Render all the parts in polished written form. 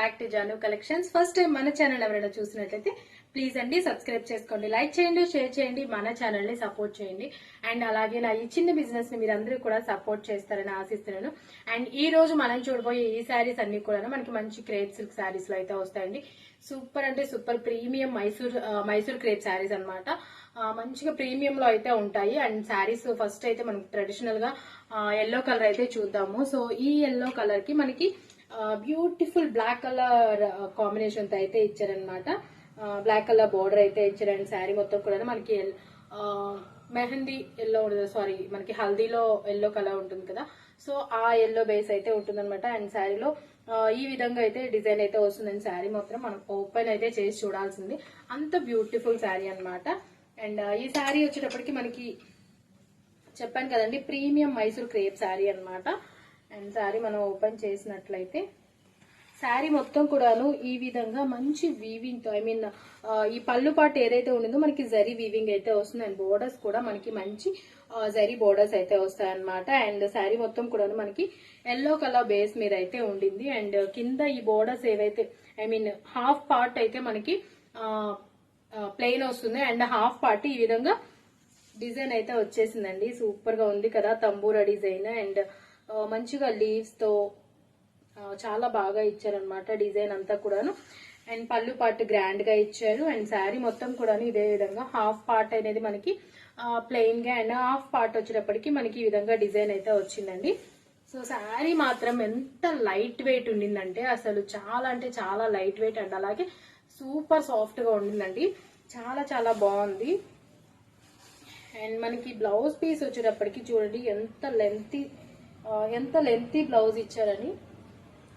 Back to Jaanu collections. First time మన channel ఎవరైనా చూసినట్లయితే ప్లీజ్ అండి సబ్స్క్రైబ్ చేసుకోండి, లైక్ చేయండి, షేర్ చేయండి, మన ఛానల్ ని సపోర్ట్ చేయండి. అండ్ అలాగే నా ఈ చిన్న బిజినెస్ ని మీరందరూ కూడా సపోర్ట్ చేస్తారని ఆశిస్తున్నాను. అండ్ ఈ రోజు మనం చూడబోయే ఈ శారీస్ అన్ని కూడా మనకి మంచి క్రేప్ సిల్క్ శారీస్ లో అయితే వస్తాయండి. సూపర్ అంటే super premium Mysore crepe saris అన్నమాట. మంచిగా ప్రీమియం లో అయితే ఉంటాయి. అండ్ శారీస్ ఫస్ట్ అయితే మనకి ట్రెడిషనల్ గా ఎల్లో కలర్ అయితే చూద్దాము. సో ఈ ఎల్లో కలర్ కి మనకి బ్యూటిఫుల్ బ్లాక్ కలర్ కాంబినేషన్ తో అయితే ఇచ్చారనమాట. బ్లాక్ కలర్ బోర్డర్ అయితే ఇచ్చారు. అండ్ శారీ మొత్తం కూడా మనకి మెహందీ ఎల్లో సారీ మనకి హల్దీలో ఎల్లో కలర్ ఉంటుంది కదా, సో ఆ ఎల్లో బేస్ అయితే ఉంటుంది అనమాట. అండ్ శారీలో ఈ విధంగా అయితే డిజైన్ అయితే వస్తుందండి. శారీ మొత్తం మనం ఓపెన్ అయితే చేసి చూడాల్సింది, అంత బ్యూటిఫుల్ శారీ అనమాట. అండ్ ఈ శారీ వచ్చేటప్పటికి మనకి చెప్పాను కదండి ప్రీమియం మైసూర్ క్రేప్ శారీ అనమాట. అండ్ శారీ మనం ఓపెన్ చేసినట్లయితే శారీ మొత్తం కూడాను ఈ విధంగా మంచి వీవింగ్ తో ఈ పళ్ళు పాటు ఏదైతే ఉండిందో మనకి జరీ వీవింగ్ అయితే వస్తుంది. అండ్ బోర్డర్స్ కూడా మనకి మంచి జరీ బోర్డర్స్ అయితే వస్తాయి అనమాట. అండ్ శారీ మొత్తం కూడాను మనకి ఎల్లో కలర్ బేస్ మీద అయితే ఉండింది. అండ్ కింద ఈ బోర్డర్స్ ఏవైతే హాఫ్ పార్ట్ అయితే మనకి ప్లెయిన్ వస్తుంది. అండ్ హాఫ్ పార్ట్ ఈ విధంగా డిజైన్ అయితే వచ్చేసిందండి. సూపర్ గా ఉంది కదా తంబూరా డిజైన్. అండ్ మంచిగా లీవ్స్ తో చాలా బాగా ఇచ్చారనమాట డిజైన్ అంతా కూడాను. అండ్ పళ్ళు పార్ట్ గ్రాండ్ గా ఇచ్చారు. అండ్ శారీ మొత్తం కూడా ఇదే విధంగా హాఫ్ పార్ట్ అనేది మనకి ప్లెయిన్ గా అండ్ హాఫ్ పార్ట్ వచ్చేటప్పటికి మనకి ఈ విధంగా డిజైన్ అయితే వచ్చిందండి. సో శారీ మాత్రం ఎంత లైట్ వెయిట్ ఉండిందంటే అసలు చాలా అంటే చాలా లైట్ వెయిట్ అండ్ అలాగే సూపర్ సాఫ్ట్ గా ఉండిందండి. చాలా చాలా బాగుంది. అండ్ మనకి బ్లౌజ్ పీస్ వచ్చేటప్పటికి చూడండి ఎంత లెంతీ బ్లౌజ్ ఇచ్చారని.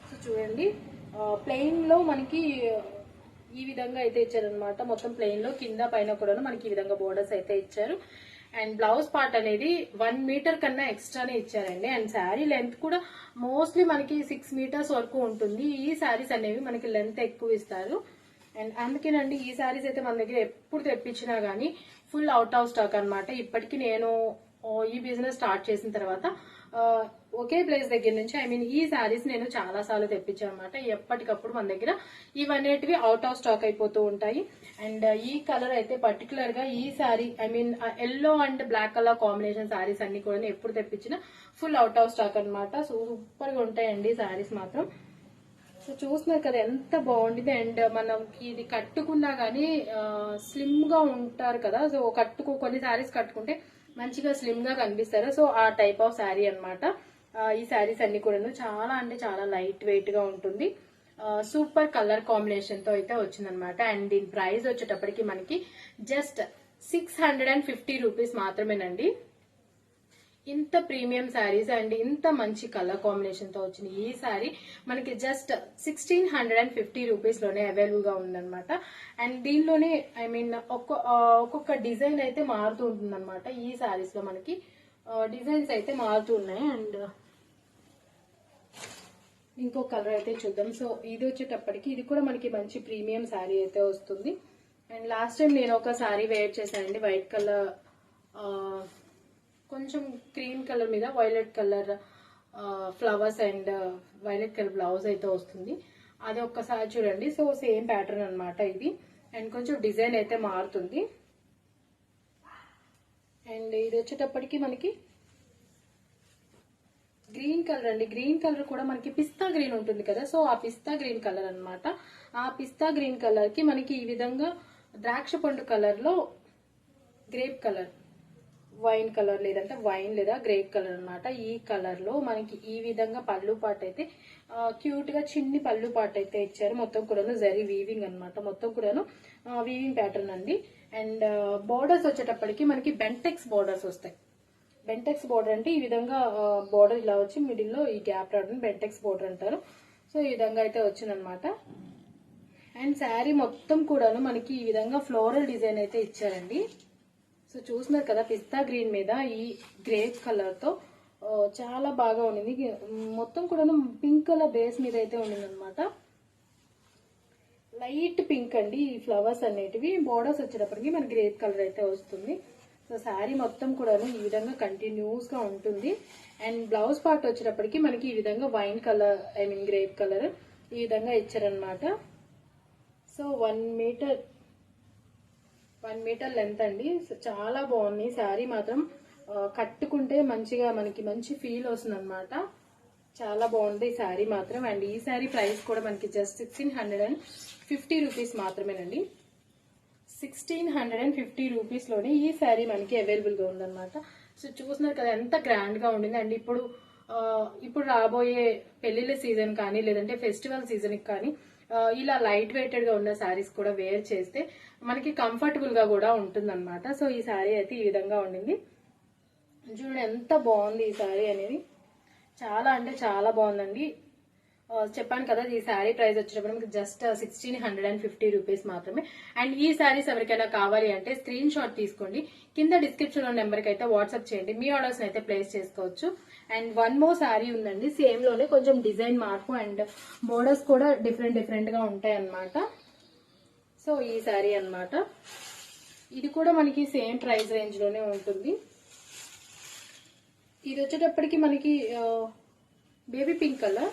సో చూడండి ప్లెయిన్ లో మనకి ఈ విధంగా అయితే ఇచ్చారనమాట. మొత్తం ప్లెయిన్ లో కింద పైన కూడా మనకి ఈ విధంగా బోర్డర్స్ అయితే ఇచ్చారు. అండ్ బ్లౌజ్ పార్ట్ అనేది 1 మీటర్ కన్నా ఎక్స్ట్రానే ఇచ్చారండి. అండ్ శారీ లెంత్ కూడా మోస్ట్లీ మనకి 6 మీటర్స్ వరకు ఉంటుంది. ఈ శారీస్ అనేవి మనకి లెంత్ ఎక్కువ ఇస్తారు. అండ్ అందుకేనండి ఈ శారీస్ అయితే మన దగ్గర ఎప్పుడు తెప్పించినా గానీ ఫుల్ అవుట్ ఆఫ్ స్టాక్ అనమాట. ఇప్పటికి నేను ఈ బిజినెస్ స్టార్ట్ చేసిన తర్వాత ఒకే ప్లేస్ దగ్గర నుంచి ఈ శారీస్ నేను చాలా సార్లు తెప్పించాను అనమాట. ఎప్పటికప్పుడు మన దగ్గర ఇవన్నిటివి అవుట్ ఆఫ్ స్టాక్ అయిపోతూ ఉంటాయి. అండ్ ఈ కలర్ అయితే పర్టికులర్ గా ఈ sari yellow and black colour combination saris అన్ని కూడా ఎప్పుడు తెప్పించినా ఫుల్ అవుట్ ఆఫ్ స్టాక్ అనమాట. సూపర్ గా ఉంటాయండి శారీస్ మాత్రం. సో చూస్తున్నారు కదా ఎంత బాగుంటుంది. అండ్ మనకి ఇది కట్టుకున్నా గానీ స్లిమ్ గా ఉంటారు కదా, సో కొన్ని శారీస్ కట్టుకుంటే మంచిగా స్లిమ్ గా కనిపిస్తారు. సో ఆ టైప్ ఆఫ్ శారీ అనమాట. ఈ శారీస్ అన్ని కూడా చాలా అంటే చాలా లైట్ వెయిట్ గా ఉంటుంది. సూపర్ కలర్ కాంబినేషన్ తో అయితే వచ్చిందనమాట. అండ్ దీని ప్రైస్ వచ్చేటప్పటికి మనకి జస్ట్ 650 రూపీస్ మాత్రమేనండి. ఇంత ప్రీమియం శారీస్ అండ్ ఇంత మంచి కలర్ కాంబినేషన్ తో వచ్చిన ఈ శారీ మనకి జస్ట్ 1650 రూపీస్ లోనే అవైలబుల్ గా ఉందన్నమాట. అండ్ దీనిలోనే ఒక్కొక్క డిజైన్ అయితే మారుతూ ఉంటుంది అనమాట. ఈ శారీస్ లో మనకి డిజైన్స్ అయితే మారుతూ ఉన్నాయి. అండ్ ఇంకో కలర్ అయితే చూద్దాం. సో ఇది వచ్చేటప్పటికి ఇది కూడా మనకి మంచి ప్రీమియం శారీ అయితే వస్తుంది. అండ్ లాస్ట్ టైం నేను ఒక శారీ వేర్ చేశానండి, వైట్ కలర్ కొంచెం క్రీమ్ కలర్ మీద violet colour flowers and violet colour blouse అయితే వస్తుంది. అది ఒక్కసారి చూడండి. సో సేమ్ ప్యాటర్న్ అనమాట ఇది. అండ్ కొంచెం డిజైన్ అయితే మారుతుంది. అండ్ ఇది వచ్చేటప్పటికి మనకి గ్రీన్ కలర్ అండి. గ్రీన్ కలర్ కూడా మనకి పిస్తా గ్రీన్ ఉంటుంది కదా, సో ఆ పిస్తా గ్రీన్ కలర్ అనమాట. ఆ పిస్తా గ్రీన్ కలర్ కి మనకి ఈ విధంగా ద్రాక్ష పండు కలర్ లో గ్రేప్ కలర్, వైన్ కలర్ లేదంటే వైన్ లేదా గ్రేప్ కలర్ అనమాట. ఈ కలర్ లో మనకి ఈ విధంగా పళ్ళు పాట అయితే క్యూట్ గా చిన్ని పళ్ళు పాట అయితే ఇచ్చారు. మొత్తం కూడాను జరీ వీవింగ్ అనమాట. మొత్తం కూడాను వీవింగ్ ప్యాటర్న్ అండి. అండ్ బోర్డర్స్ వచ్చేటప్పటికి మనకి బెంటెక్స్ బోర్డర్స్ వస్తాయి. బెంటెక్స్ బోర్డర్ అంటే ఈ విధంగా బోర్డర్ ఇలా వచ్చి మిడిల్ లో ఈ గ్యాప్ రావడం బెంటెక్స్ బోర్డర్ అంటారు. సో ఈ విధంగా అయితే వచ్చిందనమాట. అండ్ శారీ మొత్తం కూడాను మనకి ఈ విధంగా ఫ్లోరల్ డిజైన్ అయితే ఇచ్చారండి. సో చూస్తున్నారు కదా పిస్తా గ్రీన్ మీద ఈ గ్రేప్ కలర్ తో చాలా బాగా ఉండింది. మొత్తం కూడా పింక్ కలర్ బేస్ మీద అయితే ఉండింది అనమాట. లైట్ పింక్ అండి ఈ ఫ్లవర్స్ అనేటివి. బోర్డర్స్ వచ్చేటప్పటికి మనకి గ్రేప్ కలర్ అయితే వస్తుంది. సో శారీ మొత్తం కూడా ఈ విధంగా కంటిన్యూస్ గా ఉంటుంది. అండ్ బ్లౌజ్ పార్ట్ వచ్చేటప్పటికి మనకి ఈ విధంగా వైన్ కలర్ గ్రేప్ కలర్ ఈ విధంగా ఇచ్చారనమాట. సో 1 మీటర్ లెంత్ అండి. సో చాలా బాగుంది శారీ మాత్రం. కట్టుకుంటే మంచిగా మనకి మంచి ఫీల్ వస్తుంది అనమాట. చాలా బాగుంది ఈ శారీ మాత్రం. అండ్ ఈ శారీ ప్రైస్ కూడా మనకి జస్ట్ 1650 రూపీస్ మాత్రమేనండి. 1650 రూపీస్ లోనే ఈ శారీ మనకి అవైలబుల్ గా ఉందన్నమాట. సో చూస్తున్నారు కదా ఎంత గ్రాండ్ గా ఉండింది. అండ్ ఇప్పుడు రాబోయే పెళ్లిళ్ళ సీజన్ కానీ లేదంటే ఫెస్టివల్ సీజన్ కి కానీ ఇలా లైట్ వెయిటెడ్ గా ఉన్న శారీస్ కూడా వేర్ చేస్తే మనకి కంఫర్టబుల్ గా కూడా ఉంటుంది అనమాట. సో ఈ శారీ అయితే ఈ విధంగా ఉండింది. చూడండి ఎంత బాగుంది ఈ శారీ అనేది. చాలా అంటే చాలా బాగుందండి. చెప్పాను కదా ఈ శారీ ప్రైస్ వచ్చేటప్పుడు మనకి జస్ట్ 1650 రూపీస్ మాత్రమే. అండ్ ఈ శారీస్ ఎవరికైనా కావాలి అంటే స్క్రీన్ షాట్ తీసుకోండి, కింద డిస్క్రిప్షన్ లో నెంబర్ కి అయితే వాట్సాప్ చేయండి, మీ ఆర్డర్స్ అయితే ప్లేస్ చేసుకోవచ్చు. అండ్ వన్ మోర్ శారీ ఉందండి, సేమ్ లోనే కొంచెం డిజైన్ మార్పు అండ్ బోర్డర్స్ కూడా డిఫరెంట్ గా ఉంటాయి అన్నమాట. సో ఈ శారీ అన్నమాట. ఇది కూడా మనకి సేమ్ ప్రైస్ రేంజ్ లోనే ఉంటుంది. ఇది వచ్చేటప్పటికి మనకి బేబీ పింక్ కలర్.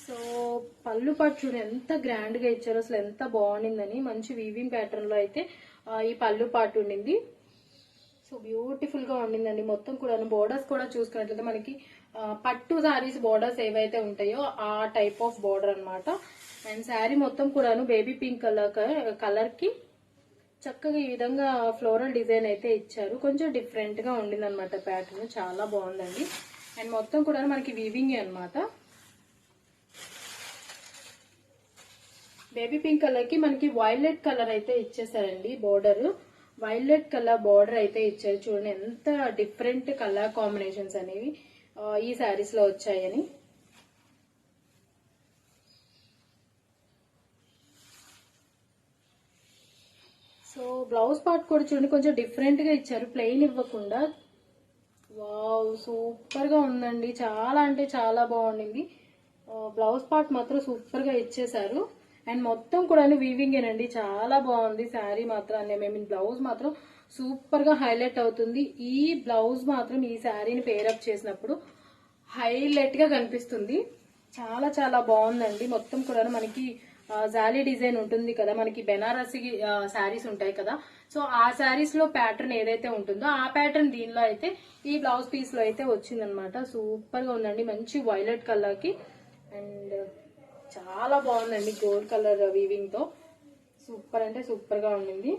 సో పళ్ళు పాటు చూడండి ఎంత గ్రాండ్ గా ఇచ్చారు, అసలు ఎంత బాగుండిందని. మంచి వీవింగ్ ప్యాటర్న్ లో అయితే ఈ పళ్ళు పాటు ఉండింది. సో బ్యూటిఫుల్ గా ఉండిందండి. మొత్తం కూడా బోర్డర్స్ కూడా చూసుకున్నట్లయితే మనకి పట్టు సారీస్ బోర్డర్స్ ఏవైతే ఉంటాయో ఆ టైప్ ఆఫ్ బోర్డర్ అన్నమాట. అండ్ శారీ మొత్తం కూడా బేబీ పింక్ కలర్ కి చక్కగా ఈ విధంగా ఫ్లోరల్ డిజైన్ అయితే ఇచ్చారు. కొంచెం డిఫరెంట్ గా ఉండింది అనమాట ప్యాటర్న్. చాలా బాగుందండి. అండ్ మొత్తం కూడా మనకి వీవింగ్ అనమాట. బేబీ పింక్ కలర్ కి మనకి వైలెట్ కలర్ అయితే ఇచ్చేసారండి. బోర్డర్ వైలెట్ కలర్ బోర్డర్ అయితే ఇచ్చారు. చూడండి ఎంత డిఫరెంట్ కలర్ కాంబినేషన్స్ అనేవి ఈ శారీస్ లో వచ్చాయని. సో బ్లౌజ్ పార్ట్ కూడా చూడండి కొంచెం డిఫరెంట్ గా ఇచ్చారు, ప్లెయిన్ ఇవ్వకుండా. వావ్ సూపర్ గా ఉందండి. చాలా అంటే చాలా బాగుండింది. బ్లౌజ్ పార్ట్ మాత్రం సూపర్ గా ఇచ్చేసారు. అండ్ మొత్తం కూడా వీవింగ్ ఏనండి. చాలా బాగుంది శారీ మాత్రం. బ్లౌజ్ మాత్రం సూపర్ గా హైలైట్ అవుతుంది. ఈ బ్లౌజ్ మాత్రం ఈ శారీని పేరప్ చేసినప్పుడు హైలైట్ గా కనిపిస్తుంది. చాలా చాలా బాగుందండి. మొత్తం కూడా మనకి జాలీ డిజైన్ ఉంటుంది కదా, మనకి బెనారసి శారీస్ ఉంటాయి కదా. సో ఆ శారీస్ లో ప్యాటర్న్ ఏదైతే ఉంటుందో ఆ ప్యాటర్న్ దీనిలో అయితే ఈ బ్లౌజ్ పీస్ లో అయితే వచ్చిందనమాట. సూపర్ గా ఉందండి. మంచి వైలెట్ కలర్ కి అండ్ చాలా బాగుందండి గోల్డ్ కలర్ వీవింగ్ తో. సూపర్ అంటే సూపర్ గా ఉండింది.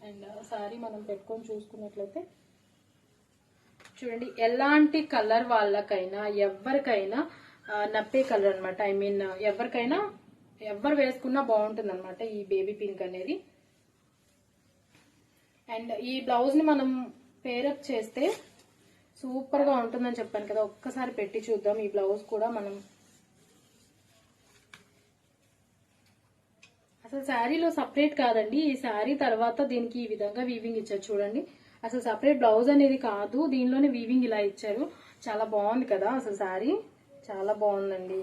అండ్ శారీ మనం పెట్టుకొని చూసుకున్నట్లయితే చూడండి ఎలాంటి కలర్ వాళ్ళకైనా ఎవరికైనా నప్పే కలర్ అనమాట. ఎవరికైనా ఎవరు వేసుకున్నా బాగుంటుంది అనమాట ఈ బేబీ పింక్ అనేది. అండ్ ఈ బ్లౌజ్ ని మనం పేరప్ చేస్తే సూపర్ గా ఉంటుందని చెప్పాను కదా. ఒక్కసారి పెట్టి చూద్దాం. ఈ బ్లౌజ్ కూడా మనం అసలు శారీలో సపరేట్ కాదండి. ఈ శారీ తర్వాత దీనికి ఈ విధంగా వీవింగ్ ఇచ్చారు చూడండి. అసలు సపరేట్ బ్లౌజ్ అనేది కాదు, దీనిలోనే వీవింగ్ ఇలా ఇచ్చారు. చాలా బాగుంది కదా అసలు శారీ. చాలా బాగుందండి.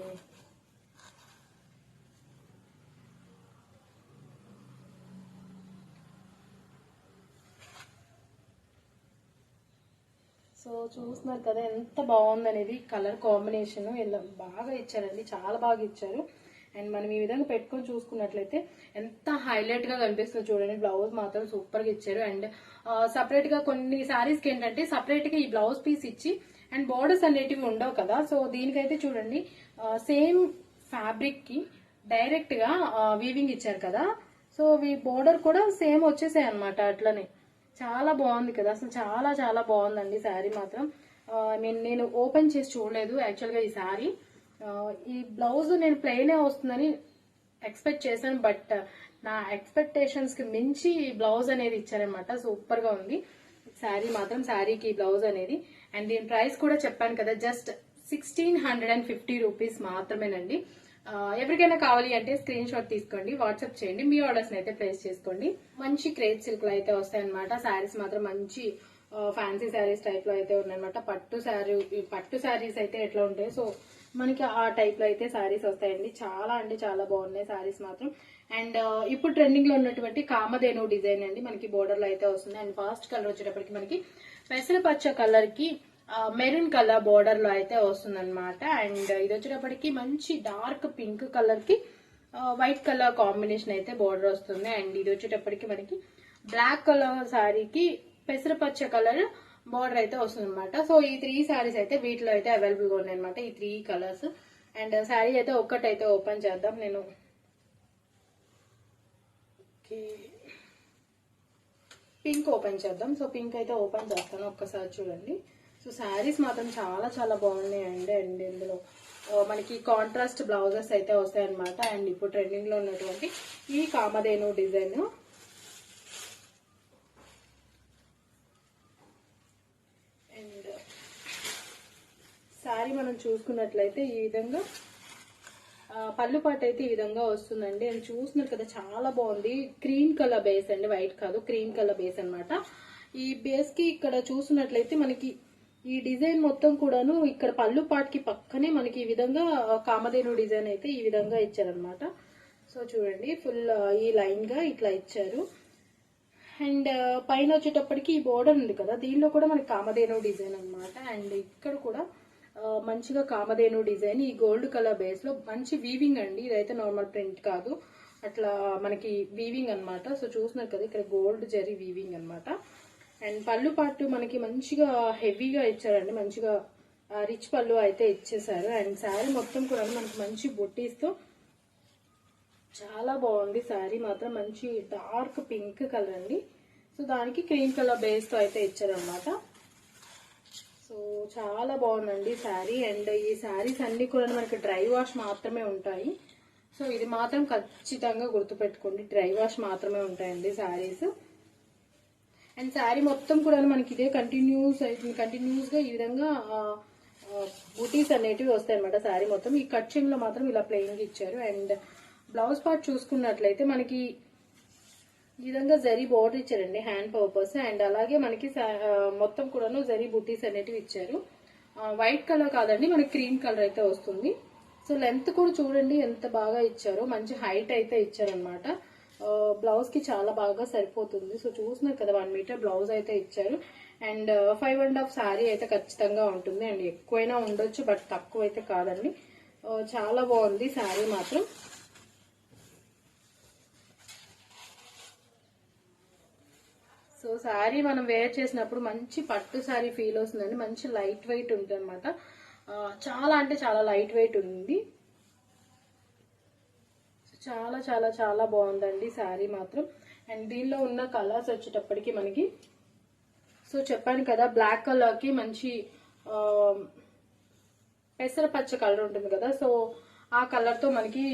సో చూస్తున్నారు కదా ఎంత బాగుంది అనేది. కలర్ కాంబినేషన్ ఇలా బాగా ఇచ్చారండి. చాలా బాగా ఇచ్చారు. అండ్ మనం ఈ విధంగా పెట్టుకొని చూసుకున్నట్లయితే ఎంత హైలైట్ గా కనిపిస్తుంది చూడండి. బ్లౌజ్ మాత్రం సూపర్ గా ఇచ్చారు. అండ్ సపరేట్ గా కొన్ని సారీస్ కి ఏంటంటే సపరేట్ గా ఈ బ్లౌజ్ పీస్ ఇచ్చి అండ్ బోర్డర్స్ అనేటివి ఉండవు కదా. సో దీనికైతే చూడండి సేమ్ ఫ్యాబ్రిక్ కి డైరెక్ట్ గా వీవింగ్ ఇచ్చారు కదా. సో ఈ బోర్డర్ కూడా సేమ్ వచ్చేసాయి అనమాట. అట్లనే చాలా బాగుంది కదా అసలు. చాలా చాలా బాగుందండి శారీ మాత్రం. నేను ఓపెన్ చేసి చూడలేదు యాక్చువల్ గా ఈ శారీ. ఈ బ్లౌజ్ నేను ప్లెయినే వస్తుందని ఎక్స్పెక్ట్ చేశాను, బట్ నా ఎక్స్పెక్టేషన్స్ కి మించి బ్లౌజ్ అనేది ఇచ్చారనమాట. సూపర్ గా ఉంది శారీ మాత్రం. శారీకి బ్లౌజ్ అనేది. అండ్ దీని ప్రైస్ కూడా చెప్పాను కదా, జస్ట్ 1650 రూపీస్ మాత్రమేనండి. ఎవరికైనా కావాలి అంటే స్క్రీన్ షాట్ తీసుకోండి, వాట్సాప్ చేయండి, మీ ఆర్డర్స్ అయితే ప్లేస్ చేసుకోండి. మంచి క్రేప్ సిల్క్ లో అయితే వస్తాయన్నమాట. శారీస్ మాత్రం మంచి ఫ్యాన్సీ శారీస్ టైప్ లో అయితే ఉన్నాయన్నమాట. పట్టు శారీస్ అయితే ఎట్లా ఉంటాయి సో మనకి ఆ టైప్ లో అయితే శారీస్ వస్తాయండి. చాలా అంటే చాలా బాగున్నాయి శారీస్ మాత్రం. అండ్ ఇప్పుడు ట్రెండింగ్ లో ఉన్నటువంటి కామధేను డిజైన్ అండి మనకి బోర్డర్ లో అయితే వస్తుంది. అండ్ ఫాస్ట్ కలర్ వచ్చేటప్పటికి మనకి పెసరపచ్చ కలర్ కి మెరూన్ కలర్ బోర్డర్ లో అయితే వస్తుంది అనమాట. అండ్ ఇది వచ్చేటప్పటికి మంచి డార్క్ పింక్ కలర్ కి వైట్ కలర్ కాంబినేషన్ అయితే బోర్డర్ వస్తుంది. అండ్ ఇది వచ్చేటప్పటికి మనకి బ్లాక్ కలర్ శారీకి పెసరపచ్చ కలర్ బోర్డర్ అయితే వస్తుంది అనమాట. సో ఈ 3 శారీస్ అయితే వీటిలో అయితే అవైలబుల్ గా ఉన్నాయి అనమాట, ఈ 3 కలర్స్. అండ్ శారీ అయితే ఒక్కటైతే ఓపెన్ చేద్దాం. నేను పింక్ ఓపెన్ చేద్దాం. సో పింక్ అయితే ఓపెన్ చేస్తాను, ఒక్కసారి చూడండి. సో శారీస్ మాత్రం చాలా చాలా బాగున్నాయండి. అండ్ ఇందులో మనకి కాంట్రాస్ట్ బ్లౌజెస్ అయితే వస్తాయన్నమాట. అండ్ ఇప్పుడు ట్రెండింగ్ లో ఉన్నటువంటి ఈ కామధేను డిజైన్, అండ్ శారీ మనం చూసుకున్నట్లయితే ఈ విధంగా పళ్ళు పాట అయితే ఈ విధంగా వస్తుందండి. అండ్ చూస్తున్నారు కదా, చాలా బాగుంది. క్రీమ్ కలర్ బేస్ అండి, వైట్ కాదు, క్రీమ్ కలర్ బేస్ అనమాట. ఈ బేస్ కి ఇక్కడ చూస్తున్నట్లయితే మనకి ఈ డిజైన్ మొత్తం కూడాను ఇక్కడ పళ్ళు పాటకి పక్కనే మనకి ఈ విధంగా కామధేను డిజైన్ అయితే ఈ విధంగా ఇచ్చారనమాట. సో చూడండి, ఫుల్ ఈ లైన్ గా ఇట్లా ఇచ్చారు. అండ్ పైన వచ్చేటప్పటికి ఈ బోర్డర్ ఉంది కదా, దీనిలో కూడా మనకి కామధేను డిజైన్ అనమాట. అండ్ ఇక్కడ కూడా మంచిగా కామధేను డిజైన్ ఈ గోల్డ్ కలర్ బేస్ లో మంచి వీవింగ్ అండి. ఇదైతే నార్మల్ ప్రింట్ కాదు, అట్లా మనకి వీవింగ్ అనమాట. సో చూస్తున్నారు కదా, ఇక్కడ గోల్డ్ జరీ వీవింగ్ అనమాట. అండ్ పళ్ళు పాటు మనకి మంచిగా హెవీగా ఇచ్చారండి, మంచిగా రిచ్ పళ్ళు అయితే ఇచ్చేసారు. అండ్ శారీ మొత్తం కూడా మనకి మంచి బొట్టీస్ తో చాలా బాగుంది. శారీ మాత్రం మంచి డార్క్ పింక్ కలర్ అండి. సో దానికి క్రీమ్ కలర్ బేస్ తో అయితే ఇచ్చారనమాట. సో చాలా బాగుందండి శారీ. అండ్ ఈ శారీస్ అన్ని కూడా మనకి డ్రై వాష్ మాత్రమే ఉంటాయి. సో ఇది మాత్రం ఖచ్చితంగా గుర్తుపెట్టుకోండి, డ్రై వాష్ మాత్రమే ఉంటాయండి శారీస్. అండ్ శారీ మొత్తం కూడా మనకి ఇదే కంటిన్యూస్ గా ఈ విధంగా బూటీస్ అనేటివి వస్తాయి అనమాట. శారీ మొత్తం ఈ కట్చింగ్ లో మాత్రం ఇలా ప్లెయిన్ గా ఇచ్చారు. అండ్ బ్లౌజ్ పార్ట్ చూసుకున్నట్లయితే మనకి ఈ విధంగా జరీ బోర్డర్ ఇచ్చారండి, హ్యాండ్ పర్పస్. అండ్ అలాగే మనకి మొత్తం కూడాను జరీ బూటీస్ అనేటివి ఇచ్చారు. వైట్ కలర్ కాదండి, మనకి క్రీమ్ కలర్ అయితే వస్తుంది. సో లెంత్ కూడా చూడండి ఎంత బాగా ఇచ్చారు, మంచి హైట్ అయితే ఇచ్చారనమాట. బ్లౌజ్ కి చాలా బాగా సరిపోతుంది. సో చూస్తున్నారు కదా, 1 మీటర్ బ్లౌజ్ అయితే ఇచ్చారు. అండ్ 5.5 శారీ అయితే ఖచ్చితంగా ఉంటుంది. అండ్ ఎక్కువైనా ఉండొచ్చు, బట్ తక్కువ అయితే కాదండి. చాలా బాగుంది శారీ మాత్రం. సో శారీ మనం వేర్ చేసినప్పుడు మంచి పట్టు శారీ ఫీల్ వస్తుందండి. మంచి లైట్ వెయిట్ ఉంటుంది అనమాట, చాలా అంటే చాలా లైట్ వెయిట్ ఉంది. చాలా చాలా చాలా బాగుందండి శారీ మాత్రం. అండ్ దీనిలో ఉన్న కలర్స్ వచ్చేటప్పటికి మనకి, సో చెప్పాను కదా, బ్లాక్ కలర్ కి మంచి పెసరపచ్చ కలర్ ఉంటుంది కదా, సో ఆ కలర్ తో మనకి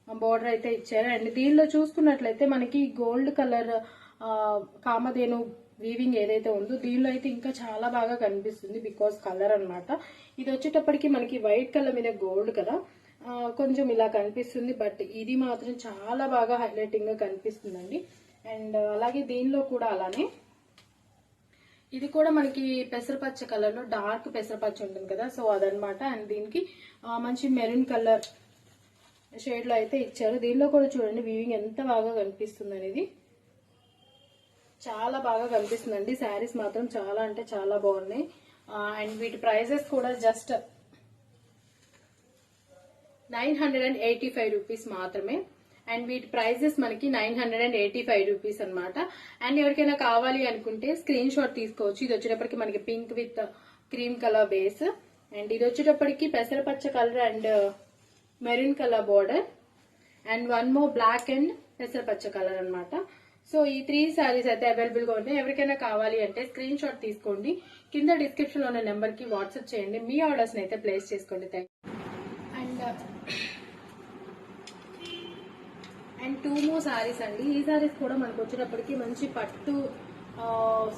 బోర్డర్ అయితే ఇచ్చారు. అండ్ దీనిలో చూసుకున్నట్లయితే మనకి గోల్డ్ కలర్ కామధేను వీవింగ్ ఏదైతే ఉందో దీనిలో అయితే ఇంకా చాలా బాగా కనిపిస్తుంది, బికాస్ కలర్ అనమాట. ఇది వచ్చేటప్పటికి మనకి వైట్ కలర్ మీద గోల్డ్ కదా, కొంచెం ఇలా కనిపిస్తుంది. బట్ ఇది మాత్రం చాలా బాగా హైలైటింగ్ గా కనిపిస్తుందండి. అండ్ అలాగే దీనిలో కూడా అలానే ఇది కూడా మనకి పెసరపచ్చ కలర్ లో డార్క్ పెసరపచ్చ ఉంటుంది కదా, సో అదనమాట. అండ్ దీనికి మంచి మెరూన్ కలర్ షేడ్ లో అయితే ఇచ్చారు. దీనిలో కూడా చూడండి వీవింగ్ ఎంత బాగా కనిపిస్తుంది అనేది, చాలా బాగా కనిపిస్తుందండి. శారీస్ మాత్రం చాలా అంటే చాలా బాగున్నాయి. అండ్ వీటి ప్రైజెస్ కూడా జస్ట్ 985 రూపీస్ మాత్రమే. అండ్ వీటి ప్రైజెస్ మనకి 985 రూపీస్ అనమాట. అండ్ ఎవరికైనా కావాలి అనుకుంటే స్క్రీన్ షాట్ తీసుకోవచ్చు. ఇది వచ్చేటప్పటికి మనకి pink with cream colour base, and ఇది వచ్చేటప్పటికి పెసరపచ్చ colour and maroon colour border, and 1 more black and పెసరపచ్చ కలర్ అనమాట. సో ఈ 3 శారీస్ అయితే అవైలబుల్ గా ఉంటాయి. ఎవరికైనా కావాలి అంటే స్క్రీన్ షాట్ తీసుకోండి, కింద డిస్క్రిప్షన్ లో ఉన్న నెంబర్ కి వాట్సాప్ చేయండి, మీ ఆర్డర్స్ అయితే ప్లేస్ చేసుకోండి. అండ్ 2 మోర్ శారీస్ అండి. ఈ శారీస్ కూడా మనకు వచ్చేటప్పటికి మంచి పట్టు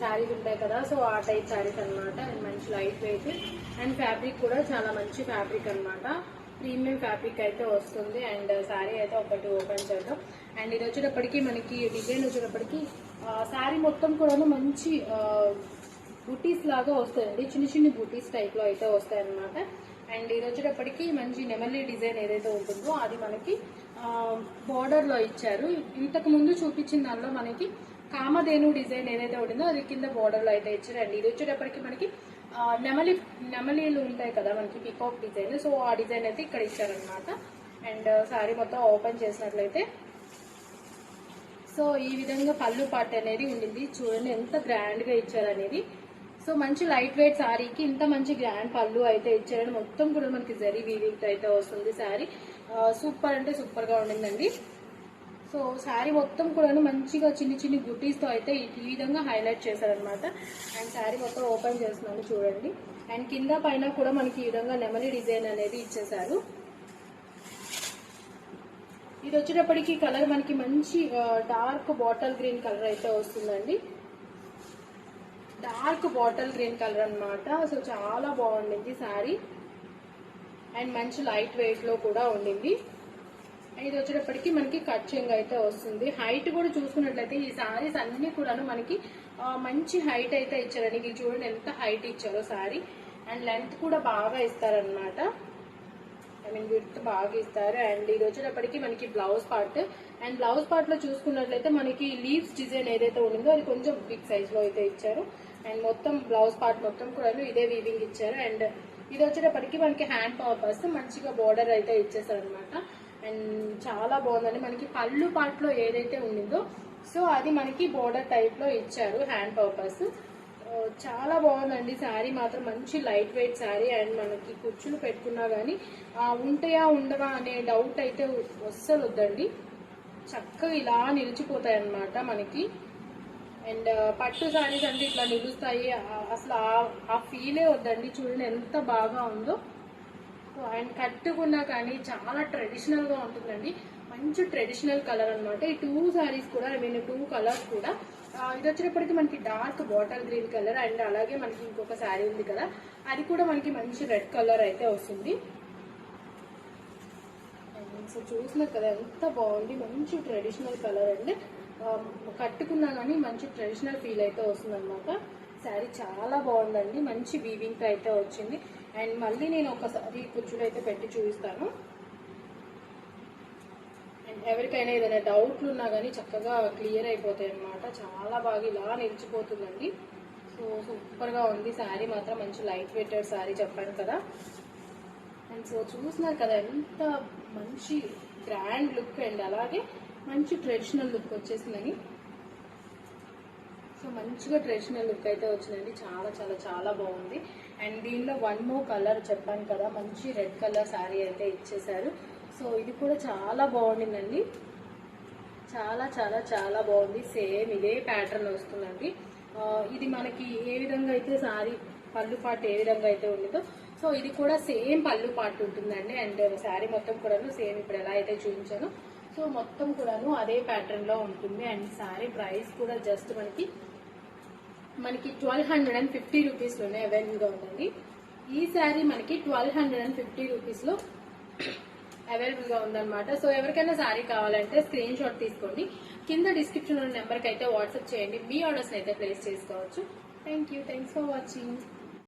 శారీస్ ఉంటాయి కదా, సో ఆ టైప్ శారీస్ అనమాట. అండ్ మంచి లైట్ వెయిట్, అండ్ ఫ్యాబ్రిక్ కూడా చాలా మంచి ఫ్యాబ్రిక్ అనమాట, ప్రీమియం ఫ్యాబ్రిక్ అయితే వస్తుంది. అండ్ శారీ అయితే ఒకటి ఓపెన్ చేద్దాం. అండ్ ఇది వచ్చేటప్పటికి మనకి డిజైన్ వచ్చేటప్పటికి శారీ మొత్తం కూడా మంచి బుటీస్ లాగా వస్తాయండి, చిన్న చిన్న బుటీస్ టైప్ లో అయితే వస్తాయి అనమాట. అండ్ ఇది వచ్చేటప్పటికి మంచి నెమలి డిజైన్ ఏదైతే ఉంటుందో అది మనకి బార్డర్ లో ఇచ్చారు. ఇంతకు ముందు చూపించిన దానిలో మనకి కామధేను డిజైన్ ఏదైతే ఉంటుందో అది కింద బార్డర్ లో అయితే ఇచ్చారు. అండ్ ఇది వచ్చేటప్పటికి మనకి నెమలీలు ఉంటాయి కదా మనకి పికాక్ డిజైన్. సో ఆ డిజైన్ అయితే ఇక్కడ ఇచ్చారనమాట. అండ్ శారీ మొత్తం ఓపెన్ చేసినట్లయితే సో ఈ విధంగా పళ్ళు పార్ట్ అనేది ఉండింది. చూడండి ఎంత గ్రాండ్ గా ఇచ్చారనేది. సో మంచి లైట్ వెయిట్ శారీకి ఇంత మంచి గ్రాండ్ పళ్ళు అయితే ఇచ్చారని మొత్తం కూడా మనకి జరీ వీవింగ్ అయితే వస్తుంది. శారీ సూపర్ అంటే సూపర్ గా ఉండిందండి. సో శారీ మొత్తం కూడా మంచిగా చిన్ని చిన్ని గుడ్డీస్ తో అయితే ఈ విధంగా హైలైట్ చేశారనమాట. అండ్ శారీ మొత్తం ఓపెన్ చేస్తున్నాను చూడండి. అండ్ కింద పైన కూడా మనకి ఈ విధంగా నెమలి డిజైన్ అనేది ఇచ్చేసారు. ఇది వచ్చేటప్పటికి కలర్ మనకి మంచి డార్క్ బాటిల్ గ్రీన్ కలర్ అయితే వస్తుందండి. డార్క్ బాటిల్ గ్రీన్ కలర్ అన్నమాట. సో చాలా బాగుండింది శారీ. అండ్ మంచి లైట్ వెయిట్ లో కూడా ఉండింది. ఇది వచ్చేటప్పటికి మనకి కట్ చెంగ్ అయితే వస్తుంది. హైట్ కూడా చూసుకున్నట్లయితే ఈ శారీస్ అన్ని కూడా మనకి మంచి హైట్ అయితే ఇచ్చారండి. ఇది చూడండి ఎంత హైట్ ఇచ్చారో శారీ. అండ్ లెంత్ కూడా బాగా ఇస్తారనమాట. ఐ మీన్ విడ్త్ బాగా ఇస్తారు. అండ్ ఇది వచ్చేటప్పటికి మనకి blouse part. And blouse part లో చూసుకున్నట్లయితే మనకి లీవ్స్ డిజైన్ ఏదైతే ఉండిందో అది కొంచెం బిగ్ సైజ్ లో అయితే ఇచ్చారు. అండ్ మొత్తం బ్లౌజ్ పార్ట్ మొత్తం కూడా ఇదే వీవింగ్ ఇచ్చారు. అండ్ ఇది వచ్చేటప్పటికి మనకి హ్యాండ్ పర్పస్ మంచిగా బోర్డర్ అయితే ఇచ్చేసారు అనమాట. అండ్ చాలా బాగుందండి. మనకి పళ్ళు పార్ట్ లో ఏదైతే ఉండిందో సో అది మనకి బోర్డర్ టైప్ లో ఇచ్చారు హ్యాండ్ పర్పస్. చాలా బాగుందండి శారీ మాత్రం. మంచి లైట్ వెయిట్ శారీ. అండ్ మనకి కుచ్చులు పెట్టుకున్నా గానీ ఉంటాయా ఉండవా అనే డౌట్ అయితే అస్సలు వద్దండి. చక్కగా ఇలా నిలిచిపోతాయి అన్నమాట మనకి. అండ్ పట్టు శారీస్ అంటే ఇట్లా నిలుస్తాయి అసలు ఆ ఫీలే వద్దండి. చూడండి ఎంత బాగా ఉందో. అండ్ కట్టుకున్నా కానీ చాలా ట్రెడిషనల్ గా ఉంటుందండి. మంచి ట్రెడిషనల్ కలర్ అనమాట. ఈ 2 శారీస్ కూడా ఐ మీన్ 2 కలర్స్ కూడా ఇది వచ్చేటప్పటికి మనకి dark bottle green colour. And అలాగే మనకి ఇంకొక శారీ ఉంది కదా అది కూడా మనకి మంచి రెడ్ కలర్ అయితే వస్తుంది. సో చూసినారు కదా ఎంత బాగుంది. మంచి ట్రెడిషనల్ కలర్ అండి. కట్టుకున్నా కానీ మంచి ట్రెడిషనల్ ఫీల్ అయితే వస్తుంది అనమాట. శారీ చాలా బాగుందండి. మంచి వీవింగ్ అయితే వచ్చింది. అండ్ మళ్ళీ నేను ఒకసారి కుచ్చులు అయితే పెట్టి చూపిస్తాను. అండ్ ఎవరికైనా ఏదైనా డౌట్లు ఉన్నా కానీ చక్కగా క్లియర్ అయిపోతాయి అనమాట. చాలా బాగా ఇలా నిలిచిపోతుందండి. సో సూపర్ గా ఉంది శారీ మాత్రం. మంచి లైట్ వెయిటెడ్ శారీ చెప్పాను కదా. అండ్ సో చూస్తున్నారు కదా ఎంత మంచి గ్రాండ్ లుక్ అండ్ అలాగే మంచి ట్రెడిషనల్ లుక్ వచ్చేసిందని. సో మంచిగా ట్రెడిషనల్ లుక్ అయితే వచ్చిందండి. చాలా చాలా చాలా బాగుంది. అండ్ దీనిలో 1 more కలర్ చెప్పాను కదా మంచి రెడ్ కలర్ శారీ అయితే ఇచ్చేసారు. సో ఇది కూడా చాలా బాగుండిందండి. చాలా చాలా చాలా బాగుంది. సేమ్ ఇదే ప్యాటర్న్ వస్తుందండి. ఇది మనకి ఏ విధంగా అయితే శారీ పళ్ళు పాటు ఏ విధంగా అయితే ఉండిందో సో ఇది కూడా సేమ్ పళ్ళు పాటు ఉంటుందండి. అండ్ శారీ మొత్తం కూడా సేమ్ ఇప్పుడు ఎలా అయితే చూపించాను సో మొత్తం కూడాను అదే ప్యాటర్న్ లో ఉంటుంది. అండ్ శారీ ప్రైస్ కూడా జస్ట్ మనకి 1250 రూపీస్ లోనే అవైలబుల్ గా ఉందండి. ఈ శారీ మనకి 1250 రూపీస్ లో అవైలబుల్ గా ఉందన్నమాట. సో ఎవరికైనా శారీ కావాలంటే స్క్రీన్ షాట్ తీసుకోండి. కింద డిస్క్రిప్షన్ ఉన్న నెంబర్కి అయితే వాట్సాప్ చేయండి. మీ ఆర్డర్స్ అయితే ప్లేస్ చేసుకోవచ్చు. Thanks for watching.